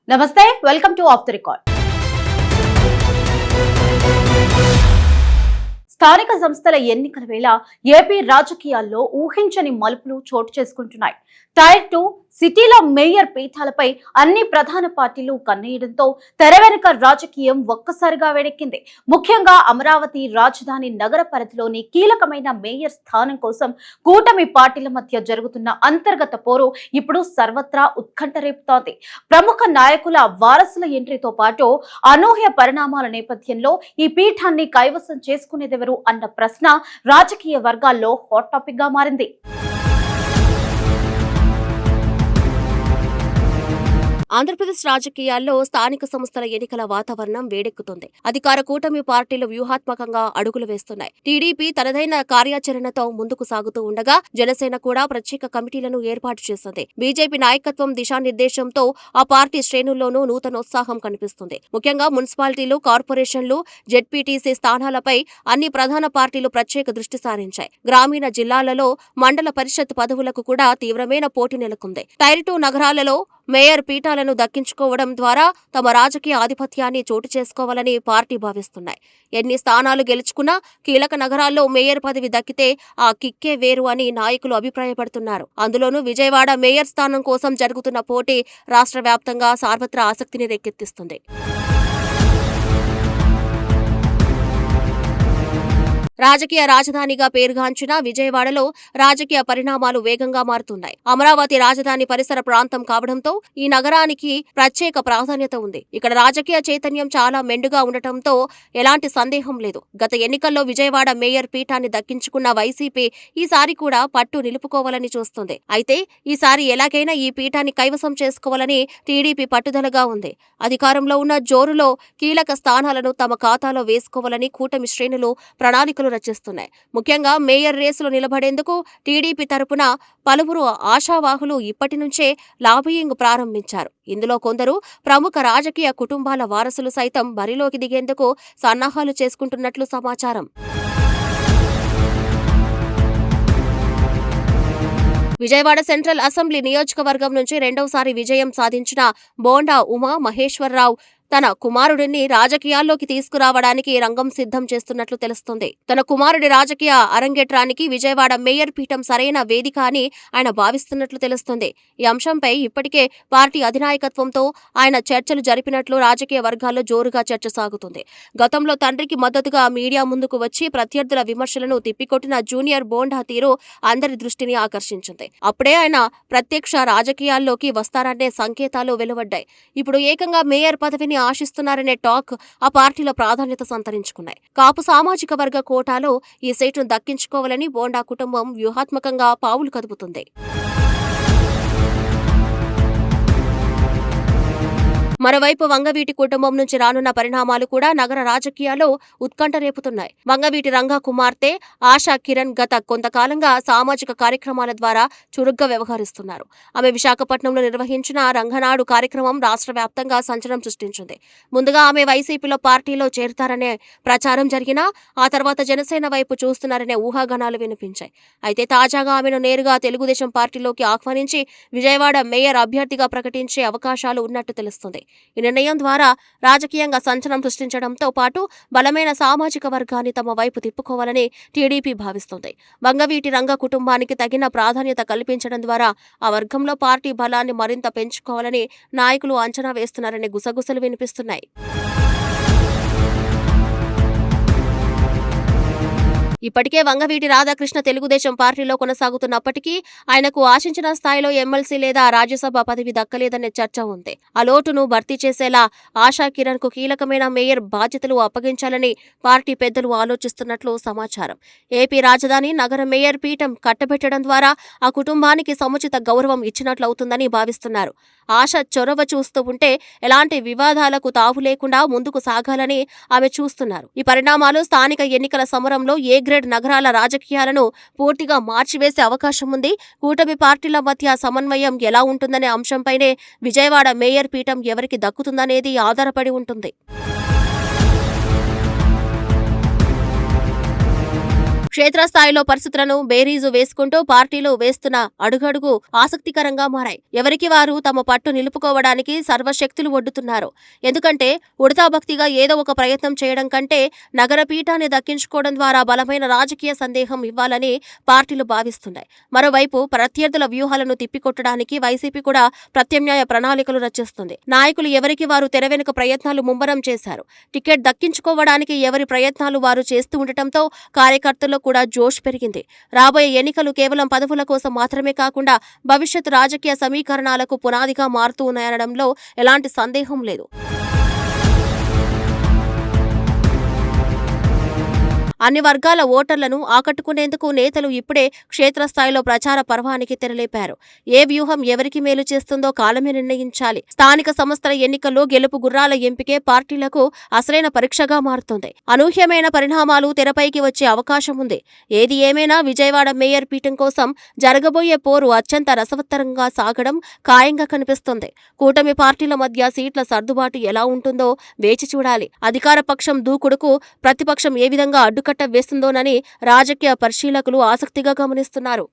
నమస్తే, welcome to of the record. స్థానిక సంస్థల ఎన్నికల వేళ ఏపీ రాజకీయాల్లో ఊహించని మలుపులు చోటు చేసుకుంటున్నాయి. టైర్ 2 సిటీల మేయర్ పీఠాలపై అన్ని ప్రధాన పార్టీలు కన్నేయడంతో తెర వెనుక రాజకీయం ఒక్కసారిగా వేడెక్కింది. ముఖ్యంగా అమరావతి రాజధాని నగర పరిధిలోని కీలకమైన మేయర్ స్థానం కోసం కూటమి పార్టీల మధ్య జరుగుతున్న అంతర్గత పోరు ఇప్పుడు సర్వత్రా ఉత్కంఠ రేపుతోంది. ప్రముఖ నాయకుల వారసుల ఎంట్రీతో పాటు అనూహ్య పరిణామాల నేపథ్యంలో ఈ పీఠాన్ని కైవసం చేసుకునేదెవరు అన్న ప్రశ్న రాజకీయ వర్గాల్లో హాట్ టాపిక్ గా మారింది. ఆంధ్రప్రదేశ్ రాజకీయాల్లో స్థానిక సంస్థల ఎన్నికల వాతావరణం వేడెక్కుతుంది. అధికార కూటమి పార్టీలు వ్యూహాత్మకంగా అడుగులు వేస్తున్నాయి. టీడీపీ తనదైన కార్యాచరణతో ముందుకు సాగుతూ ఉండగా జనసేన కూడా ప్రత్యేక కమిటీలను ఏర్పాటు చేసింది. బీజేపీ నాయకత్వం దిశానిర్దేశంతో ఆ పార్టీ శ్రేణుల్లోనూ నూతనోత్సాహం కనిపిస్తుంది. ముఖ్యంగా మున్సిపాలిటీలు, కార్పొరేషన్లు, జెడ్పీటీసీ స్థానాలపై అన్ని ప్రధాన పార్టీలు ప్రత్యేక దృష్టి సారించాయి. గ్రామీణ జిల్లాలలో మండల పరిషత్ పదవులకు కూడా తీవ్రమైన పోటీ నెలకొంది. టైర్ 2 నగరాలలో మేయర్ పీఠాలను దక్కించుకోవడం ద్వారా తమ రాజకీయ ఆధిపత్యాన్ని చోటు చేసుకోవాలని పార్టీ భావిస్తున్నాయి. ఎన్ని స్థానాలు గెలుచుకున్నా కీలక నగరాల్లో మేయర్ పదవి దక్కితే ఆ కిక్కే వేరు అని నాయకులు అభిప్రాయపడుతున్నారు. అందులోనూ విజయవాడ మేయర్ స్థానం కోసం జరుగుతున్న పోటీ రాష్ట్ర వ్యాప్తంగా సర్వత్రా ఆసక్తిని రేకెత్తిస్తుంది. రాజకీయ రాజధానిగా పేరుగాంచిన విజయవాడలో రాజకీయ పరిణామాలు వేగంగా మారుతున్నాయి. అమరావతి రాజధాని పరిసర ప్రాంతం కావడంతో ఈ నగరానికి ప్రత్యేక ప్రాధాన్యత ఉంది. ఇక్కడ రాజకీయ చైతన్యం చాలా మెండుగా ఉండటంతో ఎలాంటి సందేహం లేదు. గత ఎన్నికల్లో విజయవాడ మేయర్ పీఠాన్ని దక్కించుకున్న వైసీపీ ఈసారి కూడా పట్టు నిలుపుకోవాలని చూస్తుంది. అయితే ఈసారి ఎలాగైనా ఈ పీఠాన్ని కైవసం చేసుకోవాలని టీడీపీ పట్టుదలగా ఉంది. అధికారంలో ఉన్న జోరులో కీలక స్థానాలను తమ ఖాతాలో వేసుకోవాలని కూటమి శ్రేణులు ప్రణాళికలు రచిస్తున్నాయి. ముఖ్యంగా మేయర్ రేసులో నిలబడేందుకు టీడీపీ తరపున పలువురు ఆశావాహులు ఇప్పటి నుంచే లాబియింగ్ ప్రారంభించారు. ఇందులో కొందరు ప్రముఖ రాజకీయ కుటుంబాల వారసులు సైతం బరిలోకి దిగేందుకు సన్నాహాలు చేసుకుంటున్నట్లు సమాచారం. విజయవాడ సెంట్రల్ అసెంబ్లీ నియోజకవర్గం నుంచి రెండవసారి విజయం సాధించిన బోండా ఉమా మహేశ్వరరావు తన కుమారుడిని రాజకీయాల్లోకి తీసుకురావడానికి రంగం సిద్ధం చేస్తున్నట్లు తెలుస్తోంది. తన కుమారుడి రాజకీయ అరంగేట్రానికి విజయవాడ మేయర్ పీఠం సరైన వేదిక అని ఆయన భావిస్తున్నట్లు తెలుస్తోంది. ఈ అంశంపై ఇప్పటికే పార్టీ అధినాయకత్వంతో ఆయన చర్చలు జరిపినట్లు రాజకీయ వర్గాల్లో జోరుగా చర్చ సాగుతుంది. గతంలో తండ్రికి మద్దతుగా మీడియా ముందుకు వచ్చి ప్రత్యర్థుల విమర్శలను తిప్పికొట్టిన జూనియర్ బోండా తీరు అందరి దృష్టిని ఆకర్షించింది. అప్పుడే ఆయన ప్రత్యక్ష రాజకీయాల్లోకి వస్తారనే సంకేతాలు వెలువడ్డాయి. ఇప్పుడు ఏకంగా మేయర్ పదవిని ఆశిస్తున్నారనే టాక్ ఆ పార్టీలో ప్రాధాన్యత సంతరించుకున్నాయి. కాపు సామాజిక వర్గ కోటాలో ఈ సీటును దక్కించుకోవాలని బోండా కుటుంబం వ్యూహాత్మకంగా పావులు కదుపుతుంది. మరోవైపు వంగవీటి కుటుంబం నుంచి రానున్న పరిణామాలు కూడా నగర రాజకీయాల్లో ఉత్కంఠ రేపుతున్నాయి. వంగవీటి రంగా కుమార్తె ఆశా కిరణ్ గత కొంతకాలంగా సామాజిక కార్యక్రమాల ద్వారా చురుగ్గా వ్యవహరిస్తున్నారు. ఆమె విశాఖపట్నంలో నిర్వహించిన రంగనాడు కార్యక్రమం రాష్ట్ర వ్యాప్తంగా సంచలనం సృష్టించింది. ముందుగా ఆమె వైసీపీలో పార్టీలో చేరుతారనే ప్రచారం జరిగినా ఆ తర్వాత జనసేన వైపు చూస్తున్నారనే ఊహాగానాలు వినిపించాయి. అయితే తాజాగా ఆమెను నేరుగా తెలుగుదేశం పార్టీలోకి ఆహ్వానించి విజయవాడ మేయర్ అభ్యర్థిగా ప్రకటించే అవకాశాలు ఉన్నట్టు తెలుస్తుంది. ఈ నిర్ణయం ద్వారా రాజకీయంగా సంచలనం సృష్టించడంతో పాటు బలమైన సామాజిక వర్గాన్ని తమ వైపు తిప్పుకోవాలని టీడీపీ భావిస్తోంది. వంగవీటి రంగ కుటుంబానికి తగిన ప్రాధాన్యత కల్పించడం ద్వారా ఆ వర్గంలో పార్టీ బలాన్ని మరింత పెంచుకోవాలని నాయకులు అంచనా వేస్తున్నారనే గుసగుసలు వినిపిస్తున్నాయి. ఇప్పటికే వంగవీటి రాధాకృష్ణ తెలుగుదేశం పార్టీలో కొనసాగుతున్నప్పటికీ ఆయనకు ఆశించిన స్థాయిలో ఎమ్మెల్సీ లేదా రాజ్యసభ పదవి దక్కలేదనే చర్చ ఉంది. ఆ లోటును భర్తీ చేసేలా ఆశా కిరణ్ కు కీలకమైన మేయర్ బాధ్యతలు అప్పగించాలని పార్టీ పెద్దలు ఆలోచిస్తున్నట్లు సమాచారం. ఏపీ రాజధాని నగర మేయర్ పీఠం కట్టబెట్టడం ద్వారా ఆ కుటుంబానికి సముచిత గౌరవం ఇచ్చినట్లవుతుందని భావిస్తున్నారు. ఆశ చొరవ చూస్తూ ఉంటే ఎలాంటి వివాదాలకు తావు లేకుండా ముందుకు సాగాలని ఆమె చూస్తున్నారు. ఈ పరిణామాలు స్థానిక ఎన్నికల సమరంలో ఏ గ్రేడ్ నగరాల రాజకీయాలను పూర్తిగా మార్చివేసే అవకాశం ఉంది. కూటమి పార్టీల మధ్య సమన్వయం ఎలా ఉంటుందనే అంశంపైనే విజయవాడ మేయర్ పీఠం ఎవరికి దక్కుతుందనేది ఆధారపడి ఉంటుంది. క్షేత్రస్థాయిలో పరిస్థితులను బేరీజు వేసుకుంటూ పార్టీలు వేస్తున్న అడుగడుగు ఆసక్తికరంగా మారాయి. ఎవరికి వారు తమ పట్టు నిలుపుకోవడానికి సర్వశక్తులు ఒడ్డుతున్నారు. ఎందుకంటే ఉడతా భక్తిగా ఏదో ఒక ప్రయత్నం చేయడం కంటే నగర పీఠాన్ని దక్కించుకోవడం ద్వారా బలమైన రాజకీయ సందేహం ఇవ్వాలని పార్టీలు భావిస్తున్నాయి. మరోవైపు ప్రత్యర్థుల వ్యూహాలను తిప్పికొట్టడానికి వైసీపీ కూడా ప్రత్యామ్నాయ ప్రణాళికలు రచిస్తుంది. నాయకులు ఎవరికి వారు తెర వెనుక ప్రయత్నాలు ముమ్మరం చేశారు. టికెట్ దక్కించుకోవడానికి ఎవరి ప్రయత్నాలు వారు చేస్తూ ఉండటంతో కార్యకర్తల్లో కూడా జోష్ పెరిగింది. రాబోయే ఎన్నికలు కేవలం పదవుల కోసం మాత్రమే కాకుండా భవిష్యత్ రాజకీయ సమీకరణాలకు పునాదిగా మారుతూ ఉన్నాయనడంలో ఎలాంటి సందేహం లేదు. అన్ని వర్గాల ఓటర్లను ఆకట్టుకునేందుకు నేతలు ఇప్పుడే క్షేత్రస్థాయిలో ప్రచార పర్వానికి తెరలేపారు. ఏ వ్యూహం ఎవరికి మేలు చేస్తుందో కాలమే నిర్ణయించాలి. స్థానిక సంస్థల ఎన్నికల్లో గెలుపు గుర్రాల ఎంపికే పార్టీలకు అసలైన పరీక్షగా మారుతోంది. అనూహ్యమైన పరిణామాలు తెరపైకి వచ్చే అవకాశం ఉంది. ఏది ఏమైనా విజయవాడ మేయర్ పీఠం కోసం జరగబోయే పోరు అత్యంత రసవత్తరంగా సాగడం ఖాయంగా కనిపిస్తోంది. కూటమి పార్టీల మధ్య సీట్ల సర్దుబాటు ఎలా ఉంటుందో వేచి చూడాలి. అధికార పక్షం దూకుడుకు ప్రతిపక్షం ఏ విధంగా అడ్డుకట్ట వేస్తుందోనని రాజకీయ పరిశీలకులు ఆసక్తిగా గమనిస్తున్నారు.